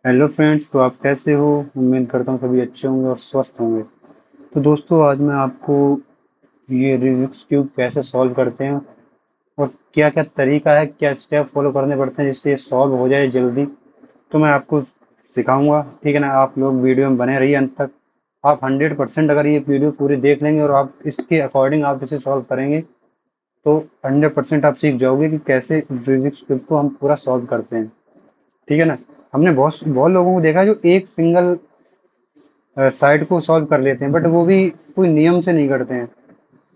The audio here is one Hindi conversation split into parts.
हेलो फ्रेंड्स, तो आप कैसे हो? उम्मीद करता हूँ सभी अच्छे होंगे और स्वस्थ होंगे। तो दोस्तों, आज मैं आपको ये रूबिक्स क्यूब कैसे सॉल्व करते हैं और क्या क्या तरीका है, क्या स्टेप फॉलो करने पड़ते हैं जिससे ये सॉल्व हो जाए जल्दी, तो मैं आपको सिखाऊंगा। ठीक है ना? आप लोग वीडियो में बने रहिए अंत तक। आप 100% अगर ये वीडियो पूरी देख लेंगे और आप इसके अकॉर्डिंग आप इसे सॉल्व करेंगे तो 100% आप सीख जाओगे कि कैसे रूबिक्स क्यूब को हम पूरा सॉल्व करते हैं। ठीक है ना? हमने बहुत बहुत लोगों को देखा है जो एक सिंगल साइड को सॉल्व कर लेते हैं, बट वो भी कोई नियम से नहीं करते हैं।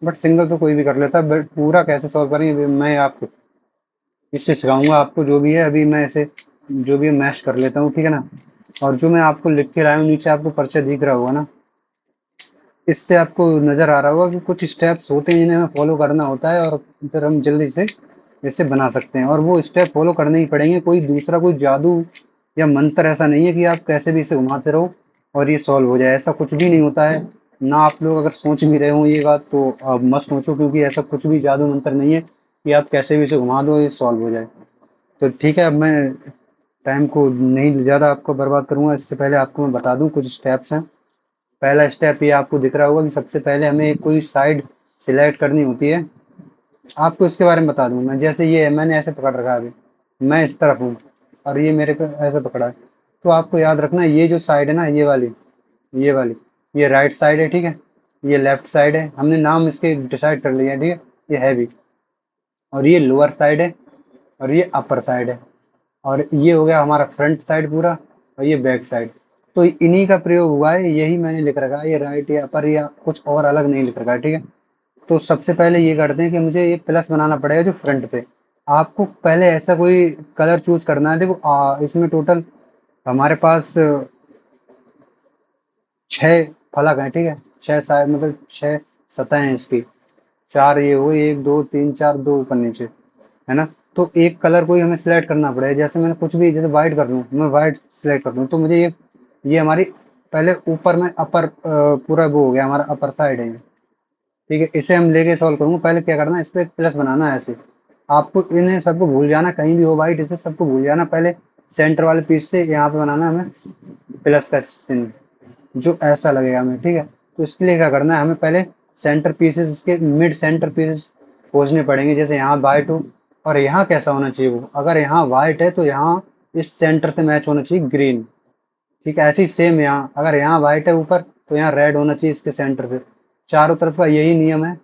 बट सिंगल तो कोई भी कर लेता है, बट पूरा कैसे सॉल्व करेंगे मैं आपको इससे सिखाऊंगा। आपको जो भी है, अभी मैं इसे जो भी है मैश कर लेता हूँ। ठीक है ना? और जो मैं आपको लिख के लाया हूँ, नीचे आपको पर्चा दिख रहा होगा ना, इससे आपको नजर आ रहा होगा कि कुछ स्टेप्स होते हैं जिन्हें हमें फॉलो करना होता है और फिर हम जल्दी से इसे बना सकते हैं। और वो स्टेप फॉलो करने ही पड़ेंगे, कोई दूसरा कोई जादू या मंत्र ऐसा नहीं है कि आप कैसे भी इसे घुमाते रहो और ये सॉल्व हो जाए। ऐसा कुछ भी नहीं होता है। ना आप लोग अगर सोच भी रहे हो ये बात, तो आप मत सोचो, क्योंकि ऐसा कुछ भी जादू मंत्र नहीं है कि आप कैसे भी इसे घुमा दो ये सॉल्व हो जाए। तो ठीक है, अब मैं टाइम को नहीं ज़्यादा आपको बर्बाद करूंगा। इससे पहले आपको मैं बता दूं कुछ स्टेप्स हैं। पहला स्टेप ये आपको दिख रहा होगा कि सबसे पहले हमें कोई साइड सिलेक्ट करनी होती है। आपको इसके बारे में बता दूं मैं, जैसे ये है, मैंने ऐसे पकड़ रखा है अभी, मैं इस तरफ हूँ और ये मेरे को ऐसे पकड़ा है। तो आपको याद रखना है, ये जो साइड है ना, ये वाली ये राइट साइड है। ठीक है? ये लेफ्ट साइड है। हमने नाम इसके डिसाइड कर लिया है। ठीक है? ये हैवी, और ये लोअर साइड है, और ये अपर साइड है, और ये हो गया हमारा फ्रंट साइड पूरा, और ये बैक साइड। तो इन्हीं का प्रयोग हुआ है, यही मैंने लिख रखा है। ये राइट या अपर या कुछ और अलग नहीं लिख रखा है। ठीक है? तो सबसे पहले ये करते हैं कि मुझे ये प्लस बनाना पड़ेगा जो फ्रंट पे। आपको पहले ऐसा कोई कलर चूज करना है। देखो, इसमें टोटल हमारे पास 6 फलक हैं। ठीक है? 6 साइड मतलब 6 सतह हैं इसकी। 4 ये हुए, 1 2 3 4, 2 ऊपर नीचे, है ना? तो एक कलर कोई हमें सिलेक्ट करना पड़ेगा। जैसे मैंने कुछ भी, जैसे व्हाइट कर लूँ, मैं व्हाइट सिलेक्ट कर लूँ, तो मुझे ये हमारी पहले ऊपर में अपर पूरा वो हो गया, हमारा अपर साइड है ये। ठीक है? इसे हम लेके सॉल्व करूंगा। पहले क्या करना है, इस पे एक प्लस बनाना है ऐसे। आपको इन्हें सबको भूल जाना, कहीं भी हो व्हाइट, इसे सबको भूल जाना। पहले सेंटर वाले पीस से यहाँ पे बनाना है हमें प्लस का चिन्ह, जो ऐसा लगेगा हमें। ठीक है? तो इसके लिए क्या करना है, हमें पहले सेंटर पीसेस, इसके मिड सेंटर पीसेस खोजने पड़ेंगे। जैसे यहाँ वाइट हो, और यहाँ कैसा होना चाहिए वो, अगर यहाँ वाइट है तो यहाँ इस सेंटर से मैच होना चाहिए ग्रीन। ठीक है? ऐसे ही सेम यहाँ, अगर यहाँ व्हाइट है ऊपर, तो यहाँ रेड होना चाहिए इसके सेंटर से। चारों तरफ का यही नियम है।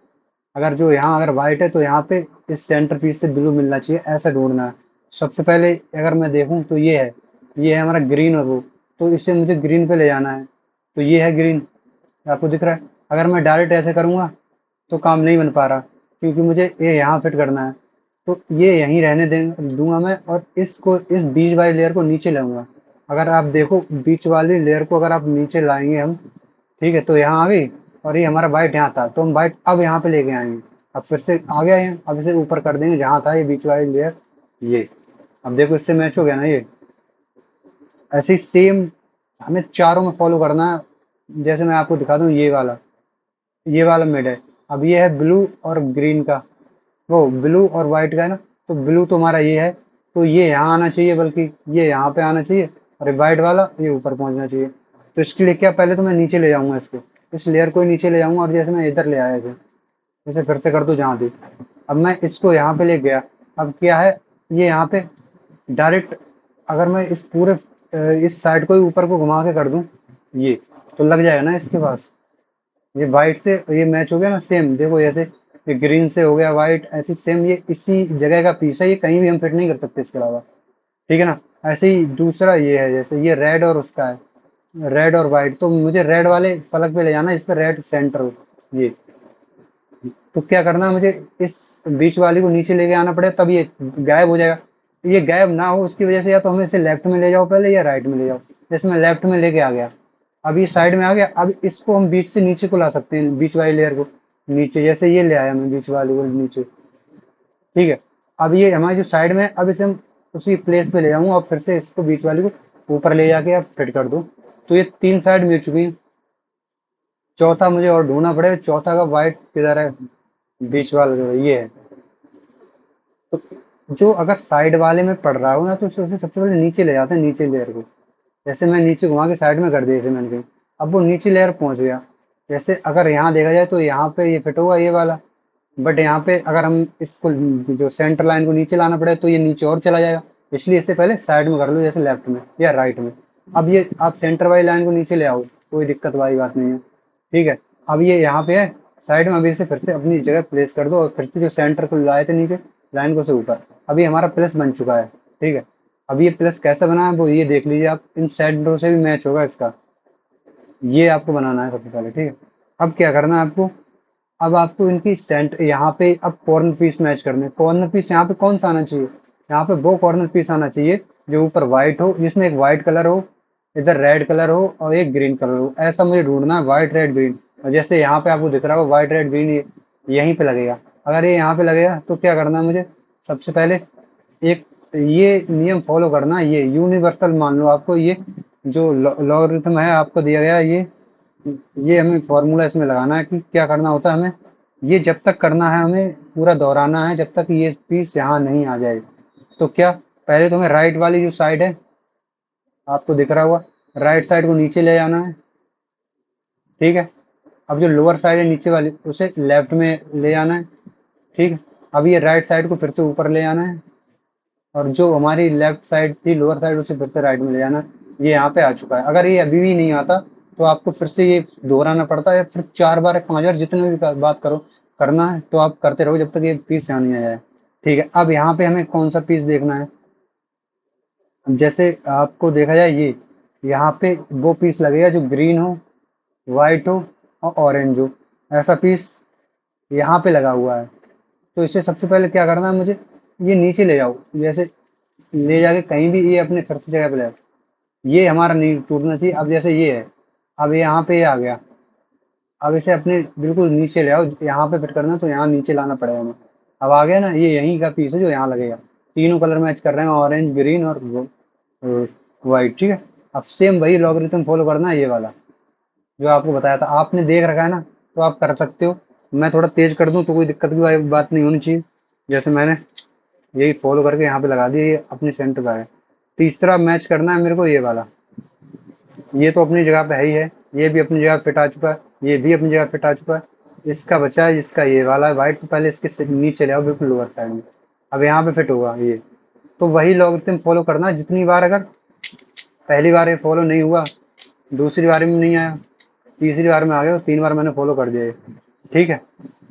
अगर जो यहाँ अगर व्हाइट है तो यहाँ पे इस सेंटर पीस से ब्लू मिलना चाहिए, ऐसा ढूंढना है। सबसे पहले अगर मैं देखूं तो ये है हमारा ग्रीन, और वो, तो इसे मुझे ग्रीन पे ले जाना है। तो ये है ग्रीन, आपको दिख रहा है। अगर मैं डायरेक्ट ऐसे करूंगा तो काम नहीं बन पा रहा, क्योंकि मुझे ये यहाँ फिट करना है। तो ये यहीं रहने दूंगा मैं, और इसको, इस बीच वाली लेयर को नीचे लाऊंगा। अगर आप देखो, बीच वाली लेयर को अगर आप नीचे लाएंगे हम, ठीक है, तो यहाँ आ गई। और ये हमारा वाइट यहाँ था, तो हम वाइट अब यहाँ पे लेके आएंगे। अब फिर से आ गया है, अब इसे ऊपर कर देंगे जहाँ था ये बीच वाली लेयर, ये। अब देखो, इससे मैच हो गया ना ये। ऐसे ही सेम हमें चारों में फॉलो करना है। जैसे मैं आपको दिखा दूं, ये वाला मिड है। अब ये है ब्लू और ग्रीन का, वो ब्लू और व्हाइट का है ना। तो ब्लू तो हमारा ये है, तो ये यहाँ आना चाहिए, बल्कि ये यहाँ पे आना चाहिए, और ये व्हाइट वाला ये ऊपर पहुंचना चाहिए। तो इसके लिए क्या, पहले तो मैं नीचे ले जाऊंगा इसको, इस लेयर को ही नीचे ले जाऊंगा, और जैसे मैं इधर ले आया इसे फिर से कर दूं जहाँ थी। अब मैं इसको यहाँ पे ले गया। अब क्या है, ये यहाँ पे डायरेक्ट, अगर मैं इस पूरे इस साइड को ही ऊपर को घुमा के कर दूं, ये तो लग जाएगा ना इसके पास। ये वाइट से ये मैच हो गया ना, सेम देखो, जैसे ये ग्रीन से हो गया वाइट, ऐसे सेम ये इसी जगह का पीस है, ये कहीं भी हम फिट नहीं कर सकते इसके अलावा। ठीक है ना? ऐसे ही दूसरा ये है, जैसे ये रेड और उसका है, रेड और वाइट, तो मुझे रेड वाले फलक पे ले जाना है, इस पे रेड सेंटर हो ये। तो क्या करना है मुझे, इस बीच वाली को नीचे लेके आना पड़ेगा, तब ये गायब हो जाएगा। ये गायब ना हो उसकी वजह से या तो हमें इसे लेफ्ट में ले जाओ पहले, या राइट में ले जाओ। जैसे मैं लेफ्ट में लेके आ गया, अब ये साइड में आ गया। अब इसको हम बीच से नीचे को ला सकते हैं, बीच वाली लेयर को नीचे, जैसे ये ले आया मैं बीच वाली को नीचे। ठीक है? अब ये हमारी जो साइड में है, अब इसे हम उसी प्लेस पे ले जाऊंगा, और फिर से इसको बीच वाली को ऊपर ले जाके अब फिट कर दूं। तो ये 3 साइड मिल चुकी हैं। चौथा मुझे और ढूंढना पड़ेगा, चौथा का वाइट किधर है, बीच वाला जो है ये है। तो जो अगर साइड वाले में पड़ रहा हो ना, तो उसे सबसे पहले नीचे ले जाते हैं, नीचे लेयर को। जैसे मैं नीचे घुमा के साइड में कर दिया, जैसे मैंने कही, अब वो नीचे लेयर पहुंच गया। जैसे अगर यहाँ देखा जाए तो यहाँ पे ये फिट होगा ये वाला, बट यहाँ पे अगर हम इसको जो सेंटर लाइन को नीचे लाना पड़े तो ये नीचे और चला जाएगा। इसलिए इससे पहले साइड में कर लो, जैसे लेफ्ट में या राइट में। अब ये आप सेंटर वाली लाइन को नीचे ले आओ, कोई दिक्कत वाली बात नहीं है, ठीक है। अब ये यहाँ पे है साइड में, अभी इसे फिर से अपनी जगह प्लेस कर दो और फिर से जो सेंटर को लाए थे नीचे लाइन को से ऊपर। अभी हमारा प्लस बन चुका है, ठीक है। अब ये प्लस कैसा बना है वो ये देख लीजिए आप, इन सेंटरों से भी मैच होगा इसका। ये आपको बनाना है सबसे पहले, ठीक है। अब क्या करना है आपको, अब आपको इनकी सेंट यहाँ पे अब कॉर्नर पीस मैच करने। कॉर्नर पीस यहाँ पे कौन सा आना चाहिए, यहाँ पे वो कॉर्नर पीस आना चाहिए जो ऊपर व्हाइट हो, जिसमें एक व्हाइट कलर हो, इधर रेड कलर हो और एक ग्रीन कलर हो। ऐसा मुझे ढूंढना है, व्हाइट रेड ग्रीन। और जैसे यहाँ पे आपको दिख रहा हो व्हाइट रेड ग्रीन, यहीं पे लगेगा। अगर ये यहाँ पे लगेगा तो क्या करना है मुझे, सबसे पहले एक ये नियम फॉलो करना है, ये यूनिवर्सल मान लो आपको, ये जो लॉगरिथम है आपको दिया गया है, ये हमें फॉर्मूला इसमें लगाना है कि क्या करना होता है हमें। ये जब तक करना है हमें पूरा दोहराना है जब तक ये पीस यहाँ नहीं आ जाए। तो क्या, पहले तो हमें राइट वाली जो साइड है आपको दिख रहा होगा, राइट साइड को नीचे ले जाना है, ठीक है। अब जो लोअर साइड है नीचे वाली उसे लेफ्ट में ले जाना है, ठीक है। अब ये राइट साइड को फिर से ऊपर ले आना है, और जो हमारी लेफ्ट साइड थी लोअर साइड उसे फिर से राइट में ले जाना है। ये यहाँ पे आ चुका है। अगर ये अभी भी नहीं आता तो आपको फिर से ये दोहराना पड़ता है, फिर 4 बार 5 बार जितने भी बात करो करना है, तो आप करते रहो जब तक ये पीस यहाँ नहीं आ जाए, ठीक है। अब यहाँ पे हमें कौन सा पीस देखना है, जैसे आपको देखा जाए ये यहाँ पे वो पीस लगेगा जो ग्रीन हो, व्हाइट हो और ऑरेंज हो। ऐसा पीस यहाँ पे लगा हुआ है। तो इसे सबसे पहले क्या करना है मुझे, ये नीचे ले जाओ, जैसे ले जाके कहीं भी ये अपने फिर से जगह पे ले आओ। ये हमारा नहीं टूटना चाहिए। अब जैसे ये है, अब यहाँ पे ये आ गया, अब इसे अपने बिल्कुल नीचे ले आओ, यहाँ पे फिट करना है तो यहाँ नीचे लाना पड़ेगा हमें। अब आ गया ना, ये यहीं का पीस है जो यहाँ लगेगा। तीनों कलर मैच कर रहे हैं, ऑरेंज ग्रीन और वाइट, ठीक है। अब सेम वही लॉगरिथम फॉलो करना है, ये वाला जो आपको बताया था, आपने देख रखा है ना, तो आप कर सकते हो। मैं थोड़ा तेज कर दूं तो कोई दिक्कत की बात नहीं होनी चाहिए। जैसे मैंने यही फॉलो करके यहाँ पे लगा दिया, ये अपने सेंटर पे है। तीसरा मैच करना है मेरे को ये वाला, ये तो अपनी जगह पे है ही है, ये भी अपनी जगह फिट आ चुका है, ये भी अपनी जगह फिट आ चुका है। इसका बचा है, इसका ये वाला है व्हाइट, पहले इसके नीचे ले आओ बिल्कुल लोअर साइड में। अब यहाँ पे फिट होगा ये। तो वही लॉगरिथम फॉलो करना है जितनी बार, अगर पहली बार ये फॉलो नहीं हुआ, दूसरी बार में नहीं आया, तीसरी बार में आ गया, तो 3 बार मैंने फॉलो कर दिया ये, ठीक है।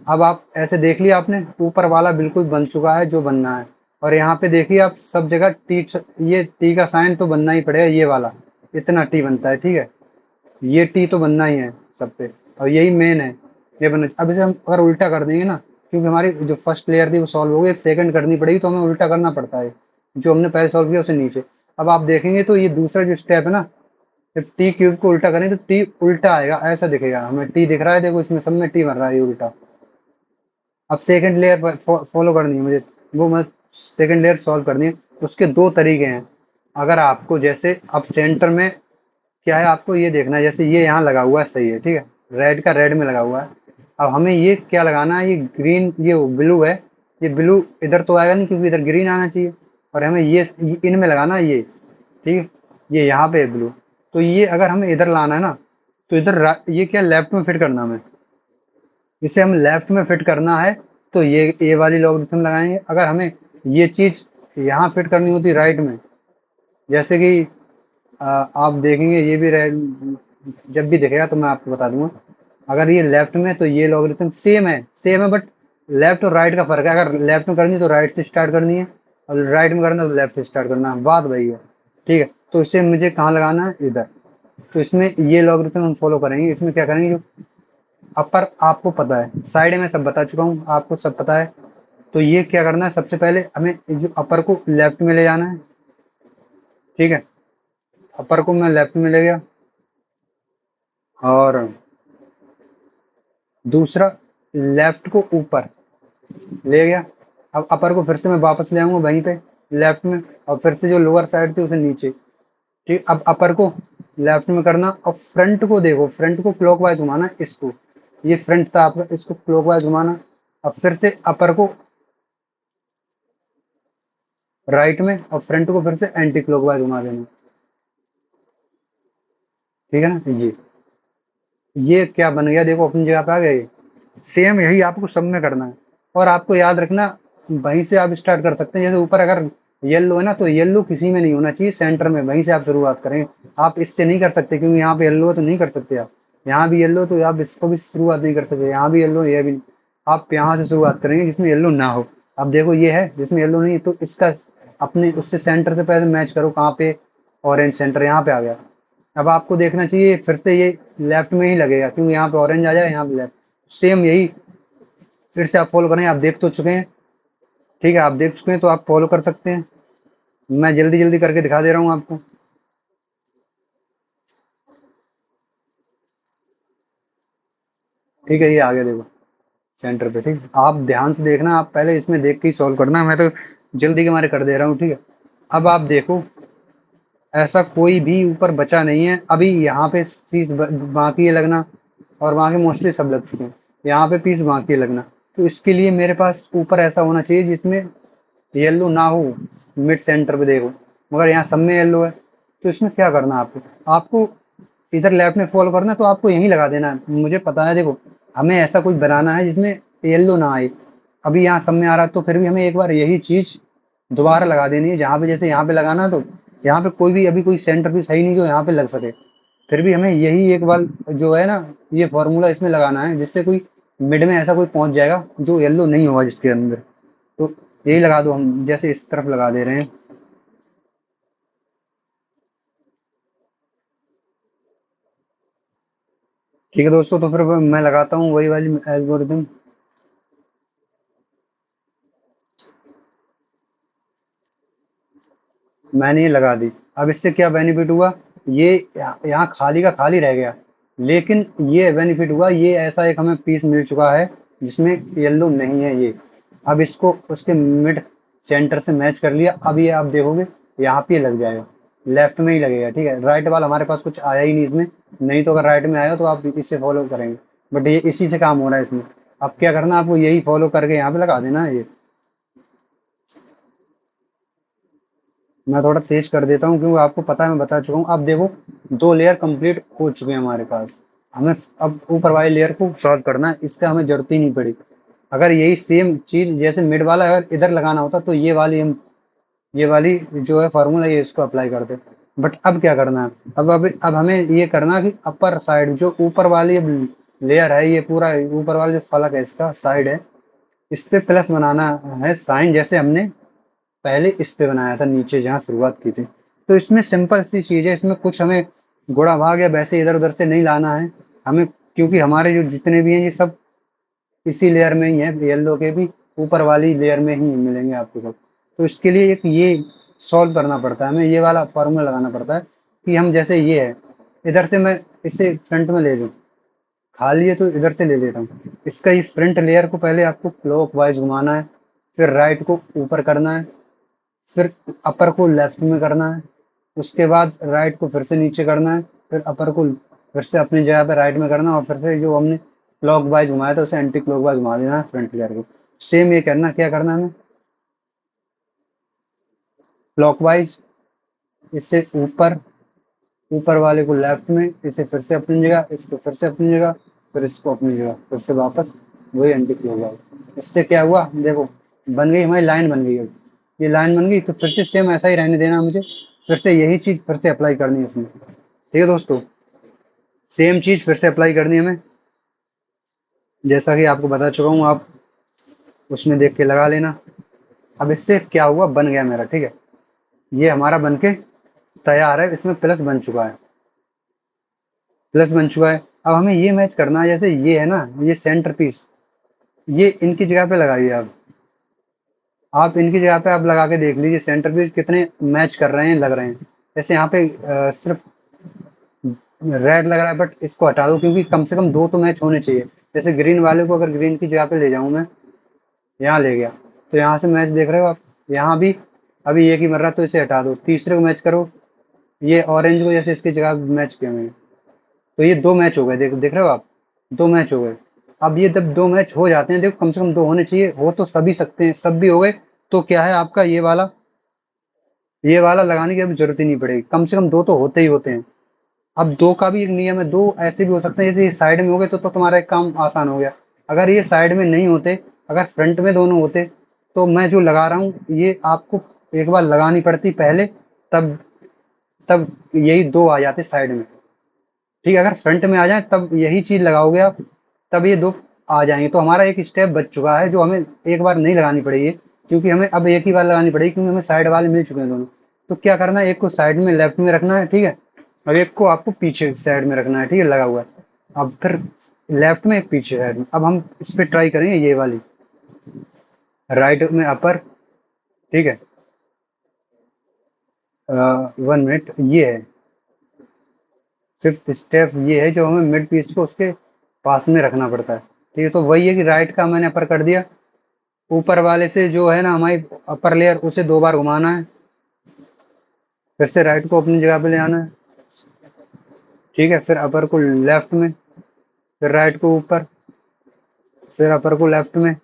अब आप ऐसे देख लिया आपने, ऊपर वाला बिल्कुल बन चुका है जो बनना है। और यहाँ पे देखिए आप सब जगह टी, ये टी का साइन तो बनना ही पड़ेगा, ये वाला इतना टी बनता है, ठीक है। ये टी तो बनना ही है सब पे, और यही मेन है, ये बनना। अब इसे हम अगर उल्टा कर देंगे ना, क्योंकि हमारी जो फर्स्ट लेयर थी वो सॉल्व हो गई, सेकंड करनी पड़ेगी तो हमें उल्टा करना पड़ता है, जो हमने पहले सॉल्व किया उसे नीचे। अब आप देखेंगे तो ये दूसरा जो स्टेप है ना, जब टी क्यूब को उल्टा करें तो टी उल्टा आएगा, ऐसा दिखेगा हमें। टी दिख रहा है, देखो इसमें सब में टी बन रहा है ये उल्टा। अब सेकंड लेयर फॉलो करनी है मुझे, वो मैं सेकंड लेयर सॉल्व करनी है। उसके दो तरीके हैं। अगर आपको जैसे अब सेंटर में क्या है, आपको ये देखना है, जैसे ये यहाँ लगा हुआ है, सही है, ठीक है, रेड का रेड में लगा हुआ है। अब हमें ये क्या लगाना है, ये ग्रीन, ये ब्लू है, ये ब्लू इधर तो आएगा नहीं क्योंकि इधर ग्रीन आना चाहिए, और हमें ये इनमें लगाना है ये, ठीक है। ये यहाँ पे है ब्लू, तो ये अगर हमें इधर लाना है ना, तो इधर ये क्या लेफ्ट में फिट करना है हमें, इसे हम लेफ्ट में फिट करना है। तो ये वाली लॉगरिथम लगाएंगे। अगर हमें ये चीज यहाँ फिट करनी होती राइट में, जैसे कि आप देखेंगे ये भी जब भी दिखेगा तो मैं आपको बता दूंगा। अगर ये लेफ्ट में तो ये लॉगरिथम सेम है बट लेफ्ट और राइट का फर्क है। अगर लेफ्ट में करनी है तो राइट से स्टार्ट करनी है, और राइट में करना है तो लेफ्ट से स्टार्ट करना है, बात वही है, ठीक है। तो इसे मुझे कहाँ लगाना है, इधर। तो इसमें ये लॉगरिथम हम फॉलो करेंगे। इसमें क्या करेंगे, जो अपर आपको पता है, साइड में सब बता चुका हूँ, आपको सब पता है। तो ये क्या करना है, सबसे पहले हमें जो अपर को लेफ्ट में ले जाना है, ठीक है। अपर को मैं लेफ्ट में ले गया, और दूसरा लेफ्ट को ऊपर ले गया। अब अपर को फिर से मैं वापस ले आऊंगा वहीं पे लेफ्ट में, और फिर से जो लोअर साइड थी उसे नीचे, ठीक। अब अपर को लेफ्ट में करना, और फ्रंट को देखो, फ्रंट को क्लॉकवाइज घुमाना इसको, ये फ्रंट था आपका, इसको क्लॉकवाइज घुमाना। अब फिर से अपर को राइट में, और फ्रंट को फिर से एंटी क्लॉकवाइज घुमा देना। ठीक है ना। ये क्या बन गया, देखो अपनी जगह पे आ गया ये। सेम यही आपको सब में करना है। और आपको याद रखना, वहीं से आप स्टार्ट कर सकते हैं। जैसे ऊपर अगर येलो है ना, तो येलो किसी में नहीं होना चाहिए, सेंटर में, वहीं से आप शुरुआत करें। आप इससे नहीं कर सकते, क्योंकि यहाँ पे येलो है तो नहीं कर सकते आप। यहाँ भी येलो, तो आप इसको भी शुरुआत नहीं कर सकते। यहाँ भी येलो, ये भी। आप यहाँ से शुरुआत करेंगे जिसमें येलो ना हो। अब देखो ये है जिसमें येलो नहीं है, तो इसका अपने उससे सेंटर से पहले मैच करो, कहाँ पे? ऑरेंज सेंटर यहाँ पे आ गया। अब आपको देखना चाहिए फिर से ये लेफ्ट में ही लगेगा, क्योंकि यहाँ पे ऑरेंज आ जाए, यहाँ पे लेफ्ट। सेम यही फिर से आप फॉलो करें। आप देख तो चुके हैं, ठीक है, आप देख चुके हैं तो आप फॉलो कर सकते हैं। मैं जल्दी जल्दी करके दिखा दे रहा हूँ आपको। ठीक है, ये आ गया देखो सेंटर पे। ठीक है, आप ध्यान से देखना, आप पहले इसमें देख के ही सॉल्व करना, मैं तो जल्दी के मारे कर दे रहा हूँ। ठीक है, अब आप देखो, ऐसा कोई भी ऊपर बचा नहीं है। अभी यहाँ पे फीस बाकी है लगना, और वहाँ के मोस्टली सब लग चुके हैं। यहाँ पे पीस बाकी है लगना। तो इसके लिए मेरे पास ऊपर ऐसा होना चाहिए जिसमें येलो ना हो। मिड सेंटर पे देखो, मगर यहाँ सब में येलो है। तो इसमें क्या करना है आपको? आपको इधर लेफ्ट में फॉलो करना है, तो आपको यहीं लगा देना है। मुझे पता है, देखो हमें ऐसा कुछ बनाना है जिसमें येलो ना आए। अभी यहाँ सब में आ रहा है, तो फिर भी हमें एक बार यही चीज दोबारा लगा देनी है। जहाँ पे जैसे यहाँ पे लगाना है, तो यहाँ पे कोई भी अभी कोई सेंटर भी सही नहीं जो यहाँ पे लग सके। फिर भी हमें यही एक बार जो है ना, ये फॉर्मूला इसमें लगाना है, जिससे कोई मिड में ऐसा कोई पहुंच जाएगा जो येलो नहीं होगा जिसके अंदर। तो यही लगा दो, हम जैसे इस तरफ लगा दे रहे हैं। ठीक है दोस्तों, तो फिर मैं लगाता हूँ वही वाली एल्गोरिदम। मैंने ये लगा दी। अब इससे क्या बेनिफिट हुआ? ये यहाँ खाली का खाली रह गया, लेकिन ये बेनिफिट हुआ, ये ऐसा एक हमें पीस मिल चुका है जिसमें येलो नहीं है ये। अब इसको उसके मिड सेंटर से मैच कर लिया। अब ये आप देखोगे यहाँ पे लग जाएगा, लेफ्ट में ही लगेगा। ठीक है, राइट वाला हमारे पास कुछ आया ही नहीं इसमें। नहीं तो अगर राइट में आया तो आप इससे फॉलो करेंगे, बट ये इसी से काम हो रहा है इसमें। अब क्या करना है आपको? यही फॉलो करके यहाँ पे लगा देना है ये। मैं थोड़ा तेज कर देता हूँ, क्योंकि आपको पता है, मैं बता चुका हूँ। अब देखो, दो लेयर कंप्लीट हो चुके हैं हमारे पास। हमें अब ऊपर वाली लेयर को सॉल्व करना है, इसका हमें जरूरत ही नहीं पड़ी। अगर यही सेम चीज जैसे मिड वाला अगर इधर लगाना होता, तो ये वाली जो है फार्मूला, ये इसको अप्लाई करते। बट अब क्या करना है? अब हमें ये करना है कि अपर साइड जो ऊपर वाली लेयर है, ये पूरा ऊपर वाला जो फलक है इसका साइड है, इस पे प्लस बनाना है साइन, जैसे हमने पहले इस पे बनाया था नीचे जहाँ शुरुआत की थी। तो इसमें सिंपल सी चीज़ है, इसमें कुछ हमें गुणा भाग या वैसे इधर उधर से नहीं लाना है हमें, क्योंकि हमारे जो जितने भी हैं ये सब इसी लेयर में ही है, येलो के भी ऊपर वाली लेयर में ही मिलेंगे आपको सब। तो इसके लिए एक ये सॉल्व करना पड़ता है, हमें ये वाला फॉर्मूला लगाना पड़ता है कि हम जैसे ये है, इधर से मैं इसे फ्रंट में ले लूँ, खाली है तो इधर से ले लेता हूँ। इसका ये फ्रंट लेयर को पहले आपको क्लॉक वाइज घुमाना है, फिर राइट को ऊपर करना है, फिर अपर को लेफ्ट में करना है, उसके बाद राइट को फिर से नीचे करना है, फिर अपर को फिर से अपनी जगह पे राइट में करना है, और फिर से जो हमने क्लॉक वाइज घुमाया था उसे एंटी क्लॉक वाइज घुमा देना है फ्रंट लेयर को। सेम ये करना, क्या करना है हमें? क्लॉक वाइज, इससे ऊपर, ऊपर वाले को लेफ्ट में, इसे फिर से अपनी जगह, इसको फिर से अपनी जगह, फिर इसको अपनी जगह, फिर से वापस वही एंटी क्लॉक वाइज। इससे क्या हुआ देखो, बन गई हमारी लाइन, बन गई। अब ये लाइन बन गई, तो फिर से सेम ऐसा ही रहने देना मुझे। फिर से यही चीज फिर से अप्लाई करनी है इसमें। ठीक है दोस्तों, सेम चीज फिर से अप्लाई करनी है हमें, जैसा कि आपको बता चुका हूँ। आप उसमें देख के लगा लेना। अब इससे क्या हुआ, बन गया मेरा। ठीक है, ये हमारा बन के तैयार है, इसमें प्लस बन चुका है, प्लस बन चुका है। अब हमें ये मैच करना है, जैसे ये है ना, ये सेंटर पीस, ये इनकी जगह पे लगाइए। आप इनकी जगह पे आप लगा के देख लीजिए सेंटर पीस कितने मैच कर रहे हैं, लग रहे हैं। जैसे यहाँ पे सिर्फ रेड लग रहा है, बट इसको हटा दो, क्योंकि कम से कम दो तो मैच होने चाहिए। जैसे ग्रीन वाले को अगर ग्रीन की जगह पे ले जाऊं मैं, यहाँ ले गया, तो यहाँ से मैच देख रहे हो आप, यहाँ भी अभी एक ही मर रहा, तो इसे हटा दो, तीसरे को मैच करो, ये ऑरेंज को जैसे इसकी जगह मैच किया मैंने, तो ये दो मैच हो गए। देख रहे हो आप, दो मैच हो गए। अब ये जब दो मैच हो जाते हैं, देखो कम से कम दो होने चाहिए, हो तो सभी सकते हैं, सब भी हो गए, तो क्या है आपका ये वाला लगाने की अभी जरूरत ही नहीं पड़ेगी, कम से कम दो तो होते ही होते हैं। अब दो का भी एक नियम है, दो ऐसे भी हो सकते हैं, जैसे ये साइड में हो गए तो तुम्हारा एक काम आसान हो गया। अगर ये साइड में नहीं होते, अगर फ्रंट में दोनों होते, तो मैं जो लगा रहा हूँ ये आपको एक बार लगानी पड़ती पहले, तब तब यही दो आ जाते साइड में। ठीक है, अगर फ्रंट में आ जाए तब यही चीज लगाओगे आप, तब ये दो आ जाएंगे। तो हमारा एक स्टेप बच चुका है, जो हमें एक बार नहीं लगानी पड़ेगी, क्योंकि हमें अब एक ही बार लगानी पड़ेगी, क्योंकि हमें साइड वाले मिल चुके हैं दोनों। तो क्या करना है, एक को साइड में लेफ्ट में रखना है, ठीक है, और एक को आपको पीछे साइड में रखना है, ठीक है, लगा हुआ है। अब फिर लेफ्ट में एक पीछे साइड में, अब हम इस पे ट्राई करेंगे ये वाली, राइट में अपर, ठीक है। 1 मिनट, ये है फिफ्थ स्टेप, ये है जो हमें मिड पीस को उसके पास में रखना पड़ता है। ठीक है, तो वही है कि राइट का मैंने अपर कर दिया, ऊपर वाले से जो है ना हमारी अपर लेयर, उसे 2 बार घुमाना है, फिर से राइट को अपनी जगह पे ले आना है, ठीक है, फिर अपर को लेफ्ट में, फिर राइट को ऊपर, फिर अपर को लेफ्ट में,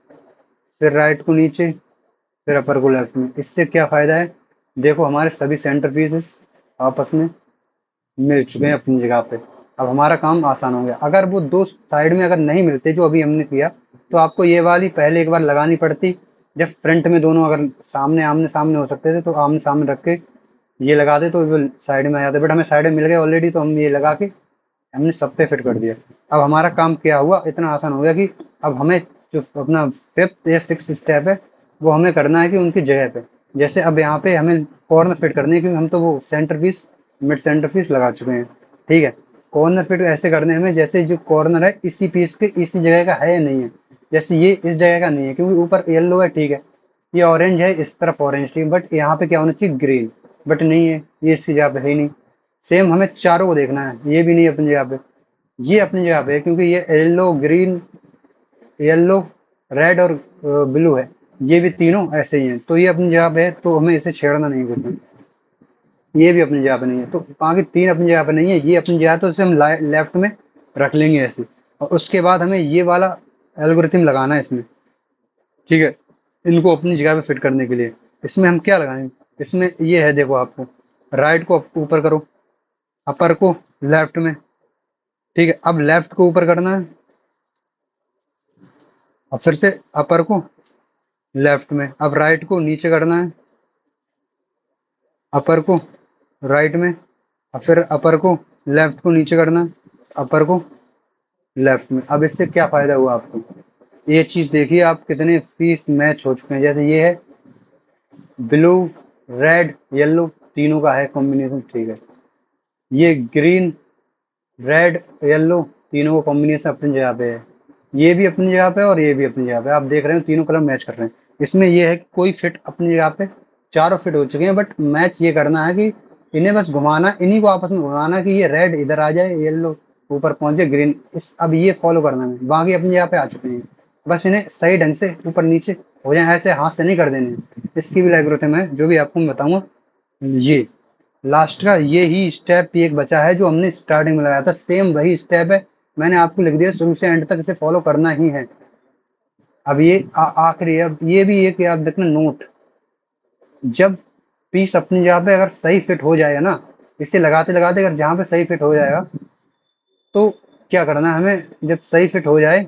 फिर राइट को नीचे, फिर अपर को लेफ्ट में। इससे क्या फायदा है, देखो हमारे सभी सेंटर पीसेस आपस में मिल चुके हैं अपनी जगह पे। अब हमारा काम आसान हो गया। अगर वो दो साइड में अगर नहीं मिलते जो अभी हमने किया, तो आपको ये वाली पहले एक बार लगानी पड़ती। जब फ्रंट में दोनों अगर सामने आमने सामने हो सकते थे, तो आमने सामने रख के ये लगा दे तो वो साइड में आ जाते, बट हमें साइड में मिल गए ऑलरेडी, तो हम ये लगा के हमने सब पे फिट कर दिया। अब हमारा काम क्या हुआ, इतना आसान हो गया कि अब हमें जो अपना फिफ्थ या सिक्स स्टेप है, वो हमें करना है कि उनकी जगह पे, जैसे अब यहाँ पे हमें कॉर्नर फिट करनी है, क्योंकि हम तो वो center piece, mid center piece लगा चुके हैं। ठीक है, कॉर्नर फिट ऐसे करने हमें, जैसे जो कॉर्नर है इसी पीस के इसी जगह का है या नहीं है। जैसे ये इस जगह का नहीं है, क्योंकि ऊपर येलो है, ठीक है, ये ऑरेंज है, इस तरफ ऑरेंज, ठीक है, बट यहाँ पे क्या होना चाहिए, ग्रीन, बट नहीं है, ये इसकी जगह पे है ही नहीं। सेम हमें चारों को देखना है, ये भी नहीं अपनी जगह पे, ये अपनी जगह पे है, क्योंकि ये येलो ग्रीन, येलो, रेड और ब्लू है, ये भी तीनों ऐसे ही हैं, तो ये अपनी जगह पे है, तो हमें इसे छेड़ना नहीं कुछ भी। ये भी अपनी जगह पे नहीं है, तो बाकी तीन अपनी जगह पे नहीं है, ये अपनी जगह है, तो इसे हम लेफ्ट में रख लेंगे ऐसे। और उसके बाद हमें ये वाला एल्गोरिथम लगाना है इसमें, ठीक है, इनको अपनी जगह पे फिट करने के लिए। इसमें हम क्या लगाएंगे, इसमें ये है, देखो आपको राइट को ऊपर करो, अपर को लेफ्ट में, ठीक है, अब लेफ्ट को ऊपर करना है, और फिर से अपर को लेफ्ट में, अब राइट को नीचे करना है, अपर को राइट में, और फिर अपर को लेफ्ट को नीचे करना है, अपर को लेफ्ट में। अब इससे क्या फायदा हुआ आपको, ये चीज देखिए आप कितने पीस मैच हो चुके हैं। जैसे ये है ब्लू, रेड, येलो, तीनों का है कॉम्बिनेशन, ठीक है, ये ग्रीन, रेड, येलो, तीनों का कॉम्बिनेशन अपनी जगह पे है, ये भी अपनी जगह पे है और ये भी अपनी जगह पे है। आप देख रहे हो तीनों कलर मैच कर रहे हैं। इसमें ये है कि कोई फिट अपनी जगह पे, चारों फिट हो चुके हैं, बट मैच ये करना है कि इन्हें बस घुमाना, इन्हीं को आपस में घुमाना कि ये रेड इधर आ जाए, येलो ऊपर पहुंच जाए, ग्रीन इस, अब ये फॉलो करना है, बाकी अपनी जगह पे आ चुके हैं। बस इन्हें सही ढंग से ऊपर नीचे हो जाए, ऐसे हाथ से नहीं कर देने। इसकी भी एल्गोरिथम है, जो भी आपको मैं बताऊंगा। ये लास्ट का ये ही स्टेप एक बचा है, जो हमने स्टार्टिंग में लगाया था, सेम वही स्टेप है, मैंने आपको लिख दिया, शुरू से एंड तक इसे फॉलो करना ही है। अब ये आखिरी है, अब ये भी एक याद रखना नोट, जब पीस अपनी जगह पे अगर सही फिट हो जाएगा ना, इसे लगाते लगाते अगर जहां पे सही फिट हो जाएगा, तो क्या करना है हमें, जब सही फिट हो जाए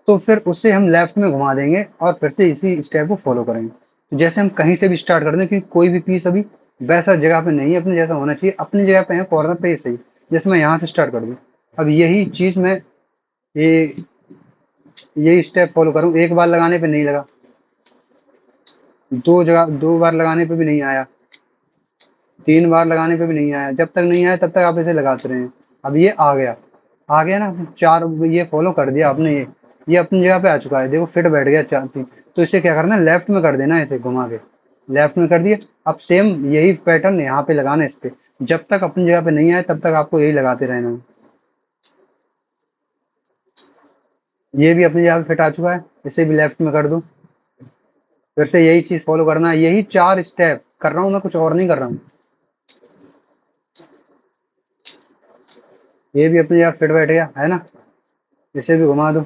तो फिर उसे हम लेफ्ट में घुमा देंगे, और फिर से इसी स्टेप को फॉलो करेंगे। तो जैसे हम कहीं से भी स्टार्ट कर दें, क्योंकि कोई भी पीस अभी वैसा जगह पे नहीं है, अपनी जैसा होना चाहिए, अपनी जगह पे है कॉर्नर पे ही सही। जैसे मैं यहाँ से स्टार्ट कर दूँ, अब यही चीज मैं ये यही स्टेप फॉलो करूँ, एक बार लगाने पे नहीं लगा, दो जगह 2 बार लगाने पे भी नहीं आया, 3 बार लगाने पे भी नहीं आया, जब तक नहीं आया तब तक आप इसे लगाते रहे। अब ये आ गया, आ गया ना, चार ये फॉलो कर दिया आपने, ये अपनी जगह पे आ चुका है, देखो फिट बैठ गया चार तीन। तो इसे क्या करना है, लेफ्ट में कर देना है, इसे घुमा के लेफ्ट में कर दिया। अब सेम यही पैटर्न यहाँ पे लगाना है इस पे, जब तक अपनी जगह पे नहीं आए तब तक आपको यही लगाते रहना है। ये भी अपनी जगह पे फिट आ चुका है, इसे भी लेफ्ट में कर दूं, फिर से यही चीज फॉलो करना है, यही 4 स्टेप कर रहा हूँ मैं, कुछ और नहीं कर रहा हूँ। ये भी अपनी जगह फिट बैठ गया है ना, इसे भी घुमा दूं।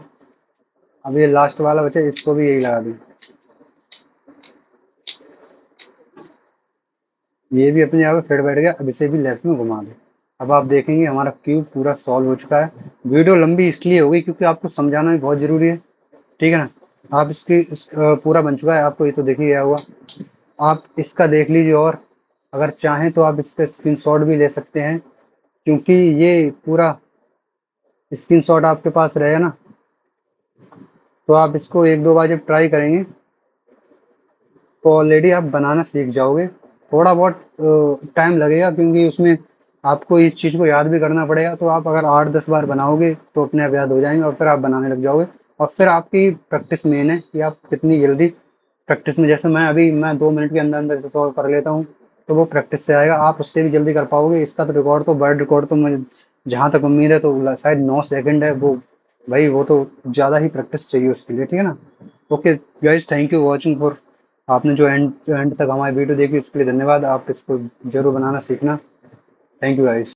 अब ये लास्ट वाला बचा, इसको भी यही लगा दूं। ये भी अपने जगह पे फिट बैठ गया। अब इसे भी लेफ्ट में घुमा दो। अब आप देखेंगे हमारा क्यूब पूरा सॉल्व हो चुका है। वीडियो लंबी इसलिए हो गई क्योंकि आपको समझाना भी बहुत जरूरी है, ठीक है ना। आप पूरा बन चुका है, आपको ये तो देख ही गया हुआ। आप इसका देख लीजिए, और अगर चाहें तो आप इसका स्क्रीनशॉट भी ले सकते हैं, क्योंकि ये पूरा स्क्रीनशॉट आपके पास रहेगा ना, तो आप इसको एक दो बार जब ट्राई करेंगे तो ऑलरेडी आप बनाना सीख जाओगे। थोड़ा बहुत टाइम लगेगा, क्योंकि उसमें आपको इस चीज़ को याद भी करना पड़ेगा। तो आप अगर 8-10 बार बनाओगे तो अपने आप याद हो जाएंगे, और फिर आप बनाने लग जाओगे। और फिर आपकी प्रैक्टिस मेन है कि आप कितनी जल्दी प्रैक्टिस में, जैसे मैं 2 मिनट के अंदर अंदर सॉल्व कर लेता हूँ, तो वो प्रैक्टिस से आएगा। आप उससे भी जल्दी कर पाओगे। इसका तो रिकॉर्ड, तो वर्ल्ड रिकॉर्ड तो मुझे जहाँ तक उम्मीद है तो शायद 9 सेकंड है वो। भाई वो तो ज़्यादा ही प्रैक्टिस चाहिए उसके लिए, ठीक है ना। Okay guys, thank you watching for. आपने जो एंड तक हमारी वीडियो देखी उसके लिए धन्यवाद। आप इसको जरूर बनाना सीखना। Thank you guys.